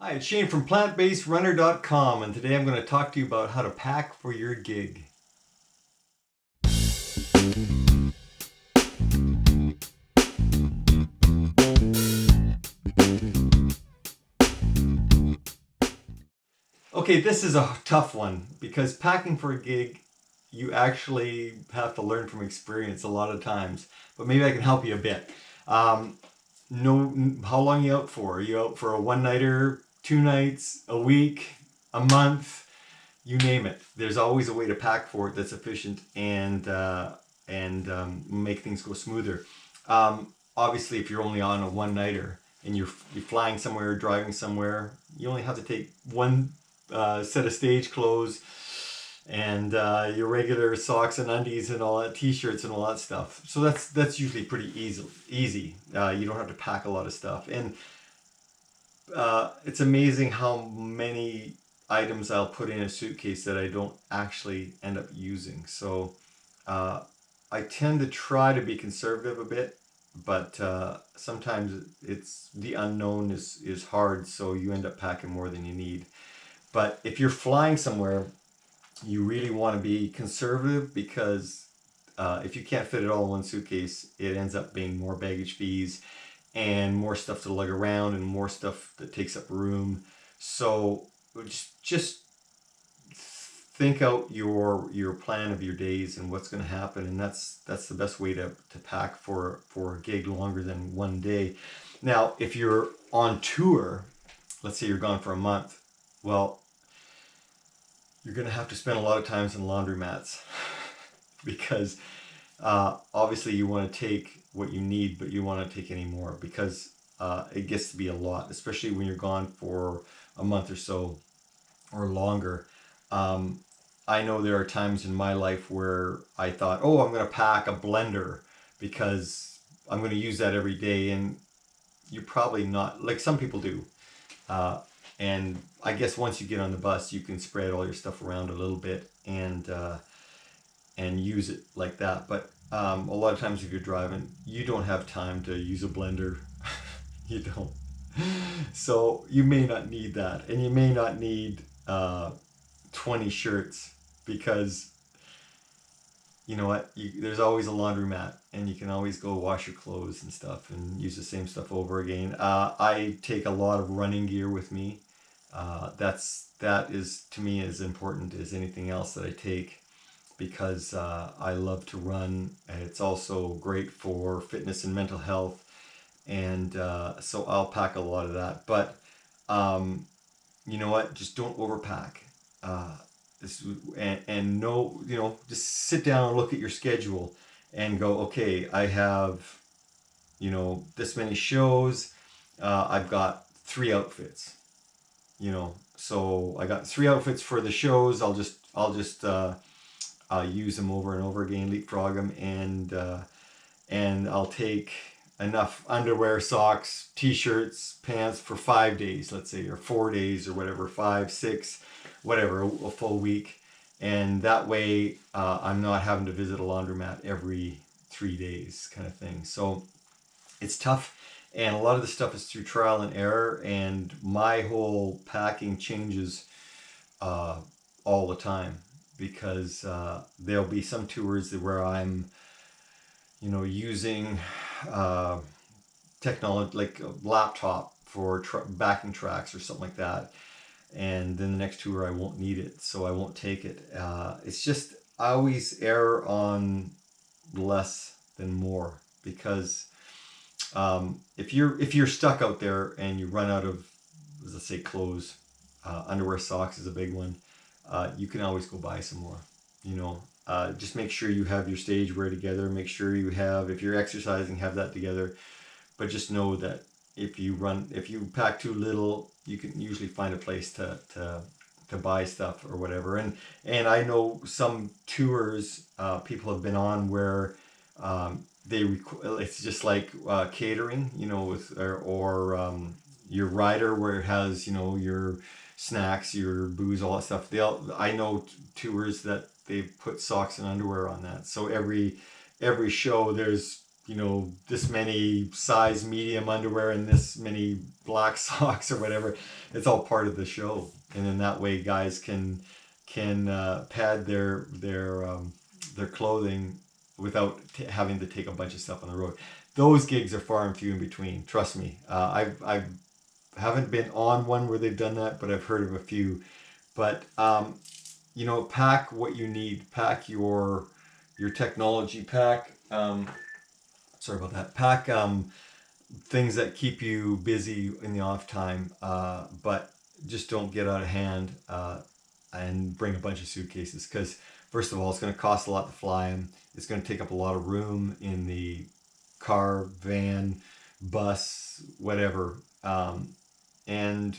Hi, it's Shane from PlantBasedRunner.com, and today I'm going to talk to you about how to pack for your gig. Okay, this is a tough one because packing for a gig, you actually have to learn from experience a lot of times, but maybe I can help you a bit. Um, how long are you out for? Are you out for a one-nighter, 2 nights, a week, a month? You name it. There's always a way to pack for it that's efficient and make things go smoother. Obviously, if you're only on a one nighter and you're flying somewhere or driving somewhere, you only have to take one set of stage clothes and your regular socks and undies and all that, t-shirts and all that stuff. So that's usually pretty easy. You don't have to pack a lot of stuff, and it's amazing how many items I'll put in a suitcase that I don't actually end up using. So uh, I tend to try to be conservative a bit, but sometimes it's the unknown is hard, so you end up packing more than you need. But if you're flying somewhere, you really want to be conservative because if you can't fit it all in one suitcase, it ends up being more baggage fees and more stuff to lug around and more stuff that takes up room. So just think out your plan of your days and what's going to happen, and that's the best way to pack for a gig longer than one day. Now, if you're on tour, let's say you're gone for a month, well, you're going to have to spend a lot of times in laundromats because obviously you want to take what you need, but you want to take any more because it gets to be a lot, especially when you're gone for a month or so or longer. Um, I know there are times in my life where I thought, oh, I'm going to pack a blender because I'm going to use that every day. And you're probably not, like some people do. Uh, and I guess once you get on the bus, you can spread all your stuff around a little bit and use it like that. But a lot of times if you're driving, you don't have time to use a blender. You don't. So you may not need that. And you may not need 20 shirts because you know what? There's always a laundromat and you can always go wash your clothes and stuff and use the same stuff over again. I take a lot of running gear with me. That is to me as important as anything else that I take because I love to run. It's also great for fitness and mental health, and so I'll pack a lot of that. But um, you know what? Just don't overpack. Uh, and no, just sit down and look at your schedule and go, okay, I have, this many shows. I've got 3 outfits, so I got 3 outfits for the shows. I'll use them over and over again, leapfrog them, and I'll take enough underwear, socks, t-shirts, pants for 5 days, let's say, or 4 days, or whatever, 5, 6, whatever, a full week. And that way, I'm not having to visit a laundromat every 3 days, kind of thing. So it's tough, and a lot of the stuff is through trial and error. And my whole packing changes uh, all the time because there'll be some tours where I'm using uh, technology like a laptop for backing tracks or something like that, and then the next tour I won't need it, so I won't take it. It's just I always err on less than more because if you're stuck out there and you run out of, let's say, clothes, underwear, socks is a big one. You can always go buy some more. Just make sure you have your stage wear together. Make sure you have, if you're exercising, have that together. But just know that if you pack too little, you can usually find a place to buy stuff or whatever. And I know some tours people have been on where it's just like catering, with your rider where it has your snacks, your booze, all that stuff. I know tours that they put socks and underwear on that. So every show there's this many size medium underwear and this many black socks or whatever. It's all part of the show, and then that way guys can pad their clothing without having to take a bunch of stuff on the road. Those gigs are far and few in between. Trust me. I haven't been on one where they've done that, but I've heard of a few. But pack what you need. Pack your technology. Pack. Sorry about that. Pack things that keep you busy in the off time, but just don't get out of hand and bring a bunch of suitcases, because first of all, it's going to cost a lot to fly them. It's going to take up a lot of room in the car, van, bus, whatever, and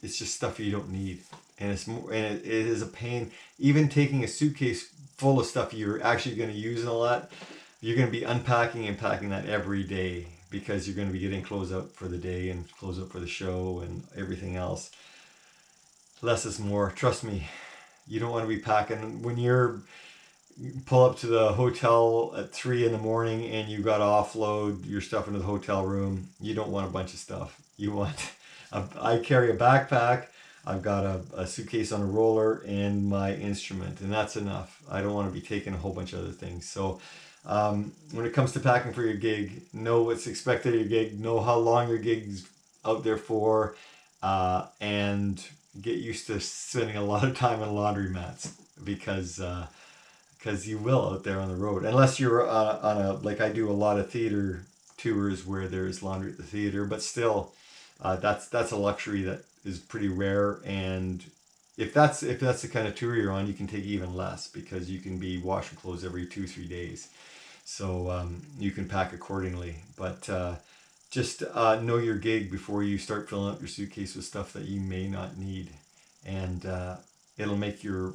it's just stuff you don't need. And it is a pain. Even taking a suitcase full of stuff you're actually going to use a lot, you're going to be unpacking and packing that every day, because you're going to be getting clothes out for the day and clothes out for the show and everything else. Less is more. Trust me. You don't want to be packing when you pull up to the hotel at 3 a.m. and you got to offload your stuff into the hotel room. You don't want a bunch of stuff. You want. I carry a backpack. I've got a suitcase on a roller and my instrument, and that's enough. I don't want to be taking a whole bunch of other things. So when it comes to packing for your gig, know what's expected of your gig, know how long your gig's out there for, and get used to spending a lot of time on laundromats, because you will out there on the road, unless you're on like I do a lot of theater tours where there's laundry at the theater, but still that's a luxury that is pretty rare. And if that's the kind of tour you're on, you can take even less, because you can be washing clothes every 2-3 days, so you can pack accordingly. But just know your gig before you start filling up your suitcase with stuff that you may not need, and it'll make your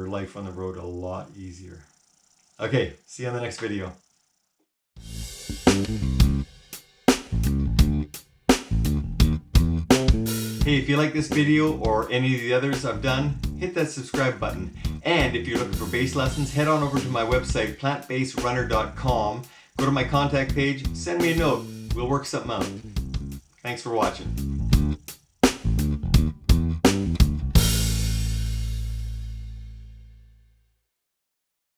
life on the road a lot easier. Okay, see you on the next video. Hey, if you like this video or any of the others I've done, hit that subscribe button. And if you're looking for bass lessons, head on over to my website, plantbassrunner.com. Go to my contact page, send me a note. We'll work something out. Thanks for watching.